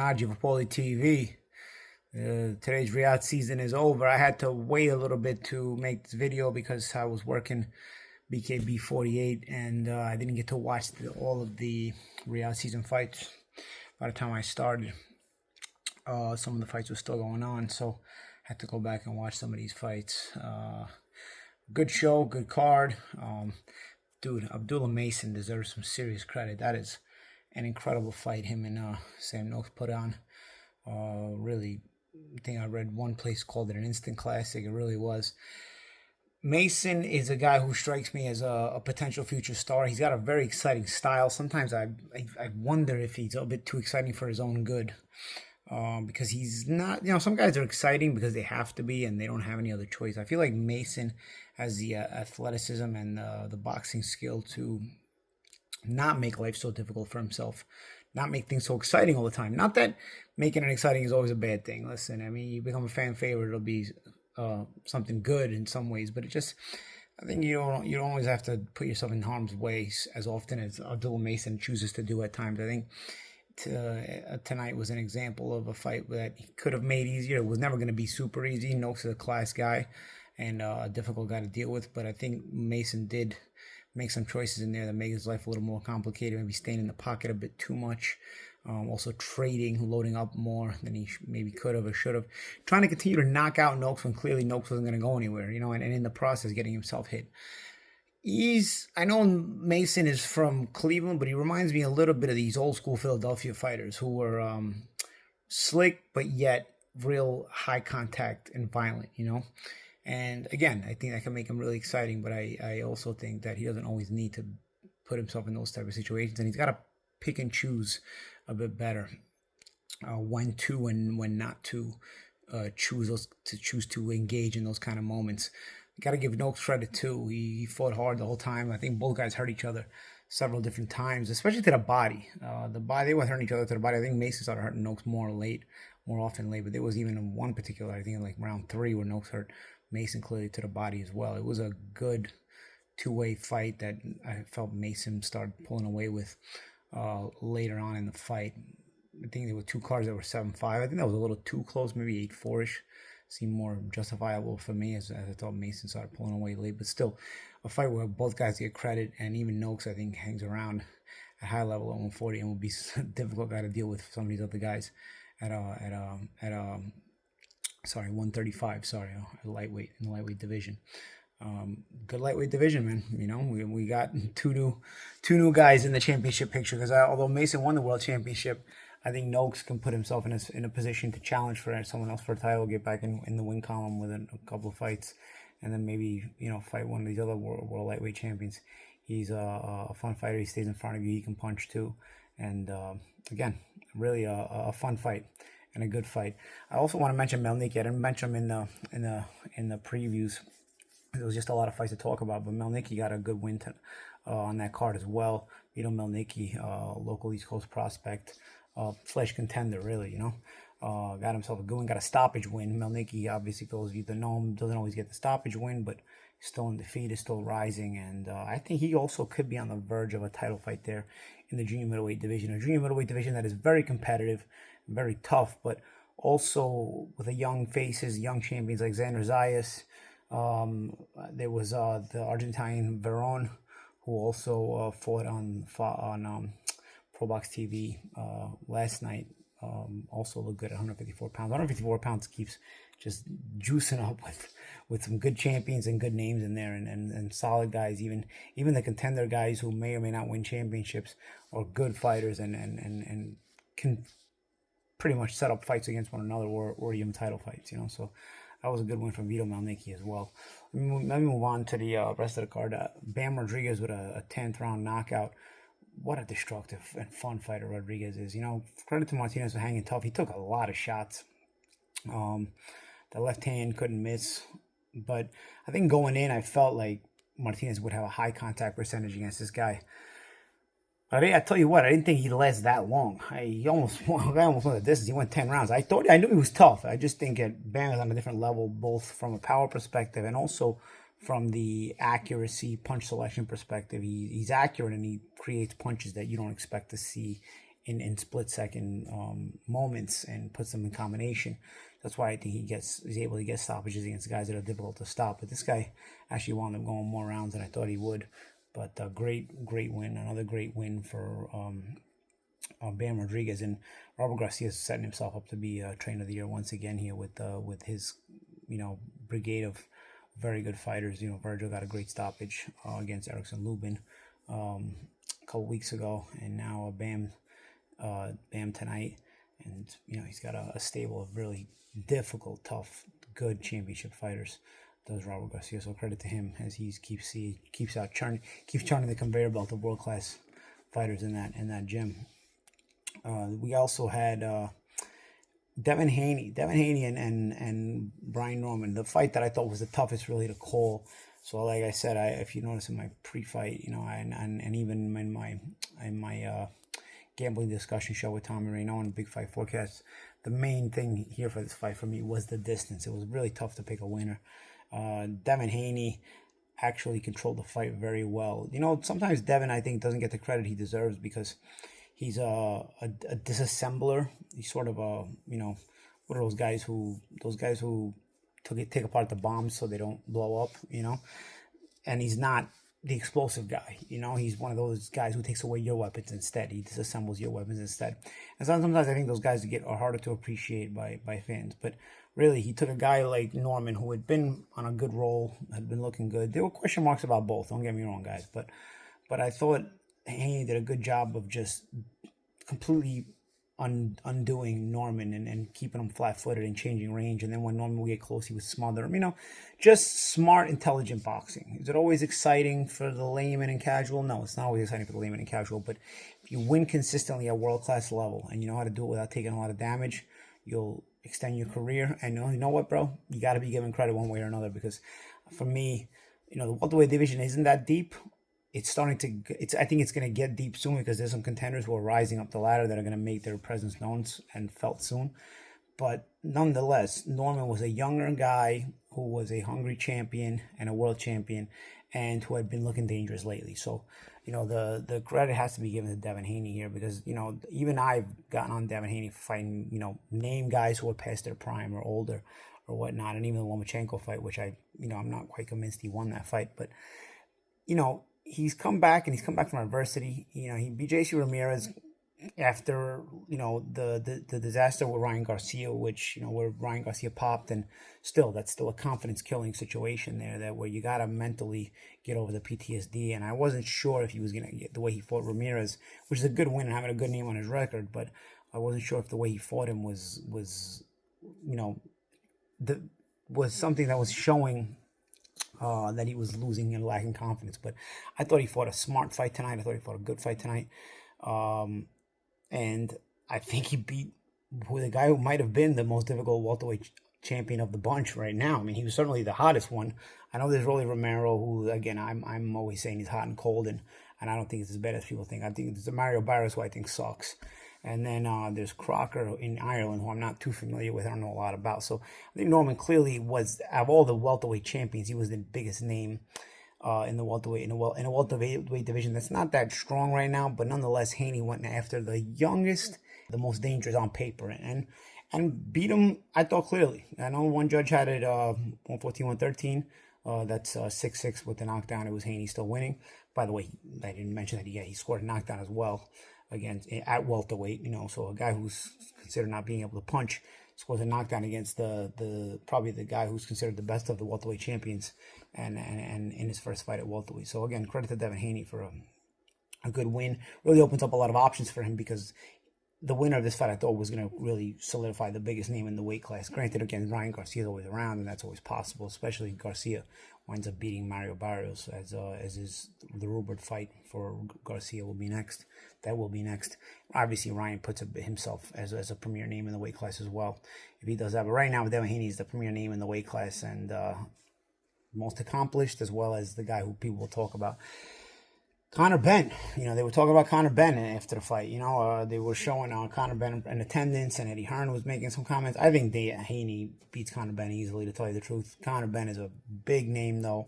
Raji for Paulie TV. Today's Riyadh season is over. I had to wait a little bit to make this video because I was working BKB 48 and I didn't get to watch all of the Riyadh season fights by the time I started. Some of the fights were still going on, so I had to go back and watch some of these fights. Good show, good card. Dude, Abdullah Mason deserves some serious credit. That is an incredible fight him and Sam Noakes put on. Really, I think I read one place called it an instant classic. It really was. Mason is a guy who strikes me as a potential future star. He's got a very exciting style. Sometimes I wonder if he's a bit too exciting for his own good. Because he's not, some guys are exciting because they have to be and they don't have any other choice. I feel like Mason has the athleticism and the boxing skill to not make life so difficult for himself, not make things so exciting all the time. Not that making it exciting is always a bad thing. Listen, I mean, you become a fan favorite, it'll be something good in some ways, but it just, I think you don't always have to put yourself in harm's way as often as Abdullah Mason chooses to do at times. I think tonight was an example of a fight that he could have made easier. It was never going to be super easy. Noakes is a class guy and a difficult guy to deal with, but I think Mason did make some choices in there that made his life a little more complicated, maybe staying in the pocket a bit too much, also trading, loading up more than he maybe could have or should have, trying to continue to knock out Noakes when clearly Noakes wasn't going to go anywhere, and in the process getting himself hit. I know Mason is from Cleveland, but he reminds me a little bit of these old school Philadelphia fighters who were slick, but yet real high contact and violent, And again, I think that can make him really exciting, but I also think that he doesn't always need to put himself in those type of situations, and he's got to pick and choose a bit better when to and when not to choose to engage in those kind of moments. Got to give Noakes credit too. He fought hard the whole time. I think both guys hurt each other several different times, especially to the body. They weren't hurting each other to the body. I think Mason started hurting Noakes more often late. But there was even one particular, I think, in like round 3 where Noakes hurt Mason clearly to the body as well. It was a good two-way fight that I felt Mason started pulling away with later on in the fight. I think there were 2 cards that were 7-5. I think that was a little too close, maybe 8-4-ish. Seemed more justifiable for me as I thought Mason started pulling away late. But still, a fight where both guys get credit, and even Noakes, I think, hangs around at high level at 140 and will be a difficult guy to deal with some of these other guys at 135. At lightweight, in the lightweight division. Good lightweight division, man. We got two new guys in the championship picture because although Mason won the world championship, I think Noakes can put himself in a position to challenge for someone else for a title, get back in the win column with a couple of fights, and then maybe fight one of these other world lightweight champions. He's a fun fighter. He stays in front of you. He can punch too, and again, really a fun fight and a good fight. I also want to mention Melnicki. I didn't mention him in the previews. There was just a lot of fights to talk about, but Melnicki got a good win on that card as well. Melnicki, local East Coast prospect. Flesh contender, really, got himself a good win, got a stoppage win. Melnicki, obviously, for those of you that know him, doesn't always get the stoppage win, but he's still undefeated, still rising, and I think he also could be on the verge of a title fight there in the junior middleweight division. A junior middleweight division that is very competitive, very tough, but also with young faces, young champions like Xander Zayas. There was the Argentine Veron, who also fought on ProBox TV last night. Also looked good at 154 pounds. 154 pounds keeps just juicing up with some good champions and good names in there and solid guys. Even the contender guys who may or may not win championships are good fighters and can pretty much set up fights against one another or even title fights. So that was a good win from Vito Melnicki as well. Let me move on to the rest of the card. Bam Rodriguez with a 10th round knockout. What a destructive and fun fighter Rodriguez is. Credit to Martinez for hanging tough. He took a lot of shots. The left hand couldn't miss. But I think going in, I felt like Martinez would have a high contact percentage against this guy. But I tell you what, I didn't think he'd last that long. He almost won the distance. He went 10 rounds. I knew he was tough. I just think that Bam is on a different level, both from a power perspective and also from the accuracy, punch selection perspective. He's accurate and he creates punches that you don't expect to see in split-second moments and puts them in combination. That's why I think he's able to get stoppages against guys that are difficult to stop. But this guy actually wound up going more rounds than I thought he would. But great win, another great win for Bam Rodriguez, and Robert Garcia is setting himself up to be Trainer of the Year once again here with his brigade of very good fighters. Virgil got a great stoppage against Erickson Lubin a couple weeks ago, and now Bam tonight, and he's got a stable of really difficult, tough, good championship fighters. Does Robert Garcia, so credit to him as he keeps churning the conveyor belt of world class fighters in that gym. We also had Devin Haney and Brian Norman. The fight that I thought was the toughest really to call. So like I said, if you notice in my pre-fight, and even in my gambling discussion show with Tommy Reno and Big Fight Forecast, the main thing here for this fight for me was the distance. It was really tough to pick a winner. Devin Haney actually controlled the fight very well. Sometimes Devin, I think, doesn't get the credit he deserves because he's a disassembler. He's sort of what are those guys who take apart the bombs so they don't blow up, and he's not the explosive guy. He's one of those guys who takes away your weapons instead. He disassembles your weapons instead. And sometimes I think those guys are harder to appreciate by fans. But really, he took a guy like Norman, who had been on a good roll, had been looking good. There were question marks about both, don't get me wrong, guys. But I thought Haney did a good job of just completely undoing Norman and keeping him flat-footed and changing range. And then when Norman would get close, he would smother him. Just smart, intelligent boxing. Is it always exciting for the layman and casual? No, it's not always exciting for the layman and casual. But if you win consistently at world-class level and you know how to do it without taking a lot of damage, you'll extend your career. And you know what, bro? You got to be given credit one way or another, because for me, the welterweight division isn't that deep. I think it's going to get deep soon because there's some contenders who are rising up the ladder that are going to make their presence known and felt soon. But nonetheless, Norman was a younger guy who was a hungry champion and a world champion and who had been looking dangerous lately. So, the credit has to be given to Devin Haney here because, even I've gotten on Devin Haney for fighting, name guys who are past their prime or older or whatnot. And even the Lomachenko fight, which I'm not quite convinced he won that fight. But, he's come back, and he's come back from adversity. He beat JC Ramirez after, the disaster with Ryan Garcia, which, where Ryan Garcia popped, and that's still a confidence-killing situation there, where you got to mentally get over the PTSD. And I wasn't sure if he was going to get the way he fought Ramirez, which is a good win and having a good name on his record, but I wasn't sure if the way he fought him was something that was showing that he was losing and lacking confidence. But I thought he fought a smart fight tonight. I thought he fought a good fight tonight. And I think he beat the guy who might have been the most difficult welterweight champion of the bunch right now. I mean, he was certainly the hottest one. I know there's Rolly Romero, who, again, I'm always saying he's hot and cold, and I don't think it's as bad as people think. I think there's Mario Barrios, who I think sucks. And then there's Crocker in Ireland, who I'm not too familiar with. I don't know a lot about. So I think Norman clearly was, of all the welterweight champions, he was the biggest name in the welterweight division. That's not that strong right now, but nonetheless, Haney went after the youngest, the most dangerous on paper, and beat him, I thought, clearly. I know one judge had it 114, 113. That's 6-6 with the knockdown. It was Haney still winning. By the way, I didn't mention that he scored a knockdown as well. Again, at welterweight, so a guy who's considered not being able to punch scores a knockdown against the probably the guy who's considered the best of the welterweight champions, and in his first fight at welterweight. So again, credit to Devin Haney for a good win. Really opens up a lot of options for him, because the winner of this fight, I thought, was going to really solidify the biggest name in the weight class. Granted, again, Ryan Garcia is always around, and that's always possible, especially Garcia winds up beating Mario Barrios, as the rumored fight for Garcia will be next. That will be next. Obviously, Ryan puts himself as a premier name in the weight class as well, if he does that. But right now, Devin Haney is the premier name in the weight class, and most accomplished, as well as the guy who people will talk about. Conor Benn, they were talking about Conor Benn after the fight. They were showing Conor Benn in attendance, and Eddie Hearn was making some comments. I think Haney beats Conor Benn easily, to tell you the truth. Conor Benn is a big name, though,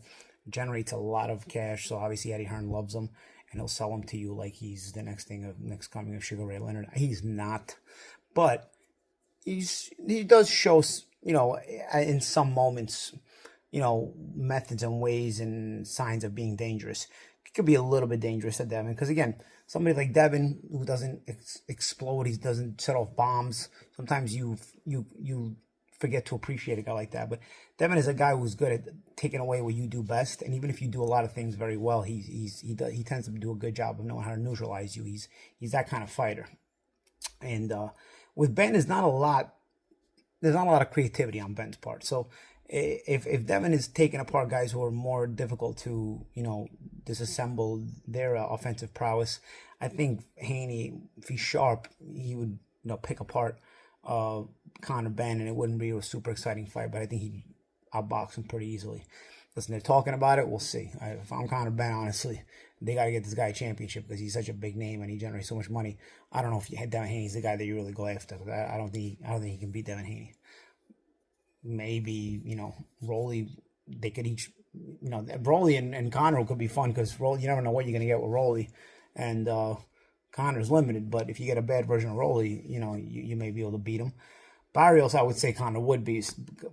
generates a lot of cash, so obviously Eddie Hearn loves him. and he'll sell him to you like he's the next coming of Sugar Ray Leonard. He's not, but he does show, in some moments, methods and ways and signs of being dangerous. It could be a little bit dangerous at Devin, because again, somebody like Devin who doesn't explode, he doesn't set off bombs. Sometimes you forget to appreciate a guy like that. But Devin is a guy who's good at taking away what you do best, and even if you do a lot of things very well, he tends to do a good job of knowing how to neutralize you. He's that kind of fighter. And with Ben, there's not a lot of creativity on Ben's part. So if Devin is taking apart guys who are more difficult to disassemble their offensive prowess, I think Haney, if he's sharp, he would pick apart Conor Benn, and it wouldn't be a super exciting fight. But I think he'd outbox him pretty easily. Listen, they're talking about it. We'll see. If I'm Conor Benn, honestly, they got to get this guy a championship because he's such a big name and he generates so much money. I don't know if Devin Haney's the guy that you really go after. I don't think he can beat Devin Haney. Maybe Rolly. They could each Rolly and Conor could be fun because Rolly, you never know what you're gonna get with Rolly, and Conor's limited. But if you get a bad version of Rolly, you may be able to beat him. Barrios, I would say Conor would be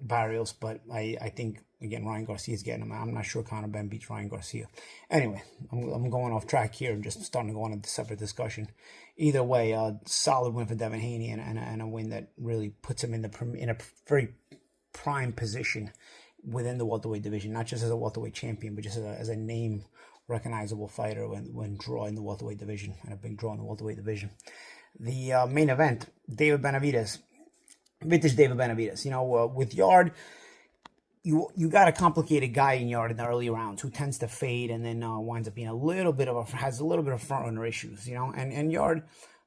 Barrios, but I think again Ryan Garcia's getting him. I'm not sure Conor Benn beats Ryan Garcia. Anyway, I'm going off track here and just starting to go on a separate discussion. Either way, a solid win for Devin Haney and a win that really puts him in a very prime position within the welterweight division, not just as a welterweight champion, but just as a name recognizable fighter when drawing the welterweight division, and a big draw in the welterweight division. The main event, David Benavidez, vintage David Benavidez. With Yard, you got a complicated guy in Yard in the early rounds who tends to fade and then winds up being has a little bit of front runner issues, and Yard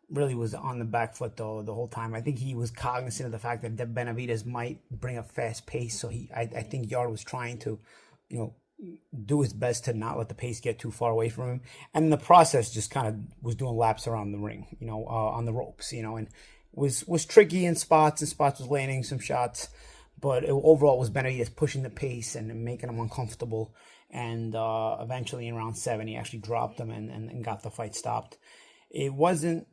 really was on the back foot though the whole time. I think he was cognizant of the fact that Benavidez might bring a fast pace, so I think Yard was trying to, do his best to not let the pace get too far away from him, and in the process just kind of was doing laps around the ring, on the ropes, and was tricky in spots, was landing some shots, but overall it was Benavidez pushing the pace and making him uncomfortable, and eventually in round 7 he actually dropped him and got the fight stopped. It wasn't,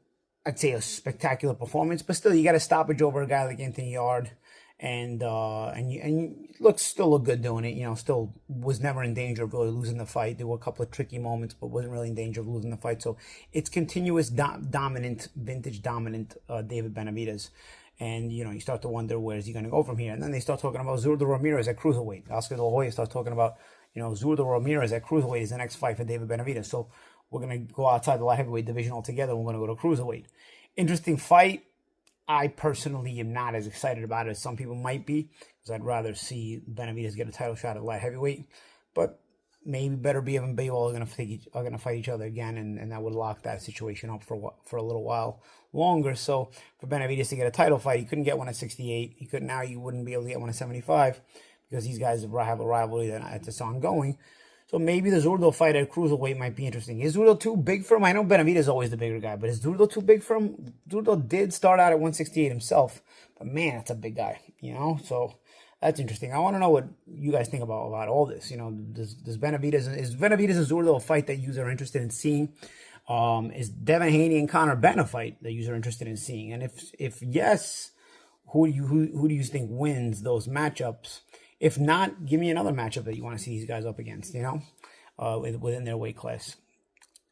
I'd say, a spectacular performance, but still, you got a stoppage over a guy like Anthony Yard, and you still look good doing it. Still was never in danger of really losing the fight. There were a couple of tricky moments, but wasn't really in danger of losing the fight. So it's continuous, vintage dominant David Benavidez, and you start to wonder where is he going to go from here. And then they start talking about Zurdo Ramirez at cruiserweight. Oscar De La Hoya starts talking about Zurdo Ramirez at cruiserweight is the next fight for David Benavidez. So we're going to go outside the light heavyweight division altogether. We're going to go to cruiserweight. Interesting fight. I personally am not as excited about it as some people might be, because I'd rather see Benavidez get a title shot at light heavyweight. But maybe Better Be and Baywell are going to fight each other again, and that would lock that situation up for a little while longer. So for Benavidez to get a title fight, he couldn't get one at 68. Now you wouldn't be able to get one at 75 because these guys have a rivalry that's ongoing. So maybe the Zurdo fight at cruiserweight might be interesting. Is Zurdo too big for him? I know Benavidez is always the bigger guy, but is Zurdo too big for him? Zurdo did start out at 168 himself, but man, that's a big guy, So that's interesting. I want to know what you guys think about all this. Does Benavidez and Zurdo a fight that you are interested in seeing? Is Devin Haney and Conor Benn a fight that you are interested in seeing? And if yes, who do you think wins those matchups? If not, give me another matchup that you want to see these guys up against, within their weight class.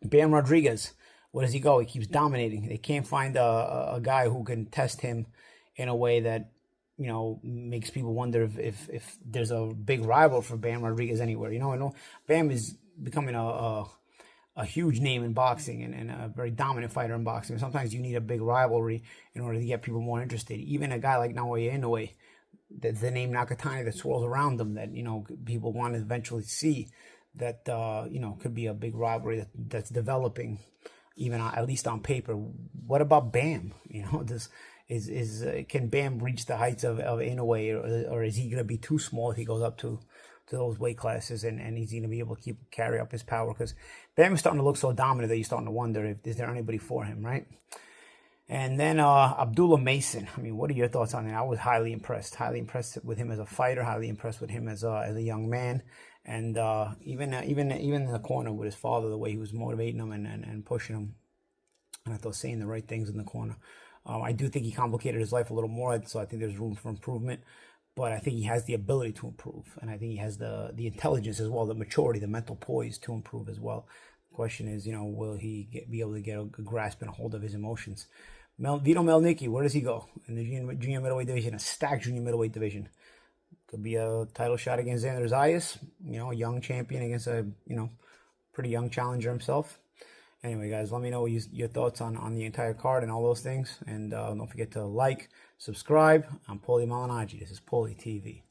Bam Rodriguez, where does he go? He keeps dominating. They can't find a guy who can test him in a way that, makes people wonder if there's a big rival for Bam Rodriguez anywhere. I know Bam is becoming a huge name in boxing and a very dominant fighter in boxing. Sometimes you need a big rivalry in order to get people more interested. Even a guy like Naoya Inoue, the name Nakatani that swirls around them, that people want to eventually see, that could be a big rivalry that's developing, even at least on paper. What about Bam? Can Bam reach the heights of Inoue, or is he going to be too small if he goes up to those weight classes, and he's going to be able to carry up his power? Because Bam is starting to look so dominant that you're starting to wonder is there anybody for him, right? And then Abdullah Mason. What are your thoughts on that? I was highly impressed with him as a fighter, highly impressed with him as a young man. And even in the corner with his father, the way he was motivating him and pushing him, and I thought saying the right things in the corner. I do think he complicated his life a little more, so I think there's room for improvement. But I think he has the ability to improve, and I think he has the intelligence as well, the maturity, the mental poise to improve as well. The question is, will he be able to get a grasp and a hold of his emotions? Vito Melnicki, where does he go in the junior middleweight division? A stacked junior middleweight division. Could be a title shot against Xander Zayas, a young champion against a pretty young challenger himself. Anyway, guys, let me know your thoughts on the entire card and all those things. And don't forget to like, subscribe. I'm Paulie Malignaggi. This is Paulie TV.